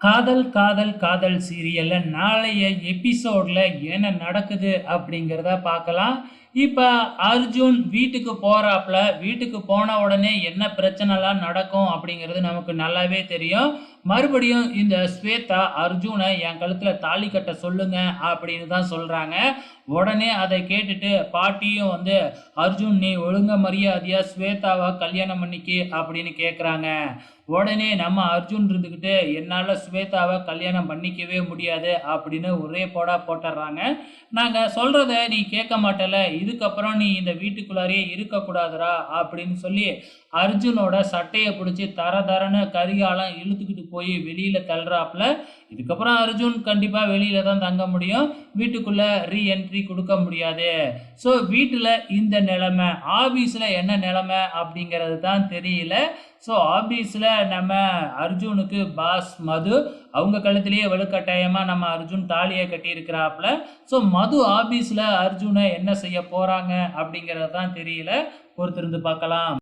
காதல் காதல் காதல் சீரியல்ல நாளைய எபிசோட்ல என்ன நடக்குது அப்படிங்கிறத பார்க்கலாம். இப்ப அர்ஜுன் வீட்டுக்கு போறாப்ல. வீட்டுக்கு போன உடனே என்ன பிரச்சனைலாம் நடக்கும் அப்படிங்கிறது நமக்கு நல்லாவே தெரியும். மறுபடியும் இந்த ஸ்வேதா அர்ஜுனை என் கழுத்துல தாலி கட்ட சொல்லுங்க அப்படின்னு தான் சொல்றாங்க. உடனே அதை கேட்டுட்டு பாட்டியும் வந்து, அர்ஜுன் நீ ஒழுங்க மரியாதையா ஸ்வேதாவை கல்யாணம் பண்ணிக்கி அப்படின்னு கேட்குறாங்க. உடனே நம்ம அர்ஜுன் இருந்துக்கிட்டு என்னால் ஸ்வேதாவை கல்யாணம் பண்ணிக்கவே முடியாது அப்படின்னு ஒரே போடா போட்டுடுறாங்க. நாங்கள் சொல்கிறத நீ கேட்க மாட்டல, இதுக்கப்புறம் நீ இந்த வீட்டுக்குள்ளாரையே இருக்கக்கூடாதுரா அப்படின்னு சொல்லி அர்ஜுனோட சட்டையை பிடிச்சி தர தரன்னு கரிகாலம் இழுத்துக்கிட்டு போய் வெளியில் தள்ளுறாப்புல. இதுக்கப்புறம் அர்ஜுன் கண்டிப்பாக வெளியில தான் தங்க முடியும், வீட்டுக்குள்ளே ரீஎன்ட்ரி கொடுக்க முடியாது. ஸோ வீட்டில் இந்த நிலைமை, ஆஃபீஸில் என்ன நிலைமை அப்படிங்கிறது தான் தெரியல. ஸோ ஆஃபீஸில் நம்ம அர்ஜுனுக்கு பாஸ் மது, அவங்க கழுத்துலேயே வலுக்கட்டாயமாக நம்ம அர்ஜுன் தாலியை கட்டியிருக்கிறாப்புல. ஸோ மது ஆஃபீஸில் அர்ஜுனை என்ன செய்ய போகிறாங்க அப்படிங்கிறது தான் தெரியல. பொறுத்திருந்து பார்க்கலாம்.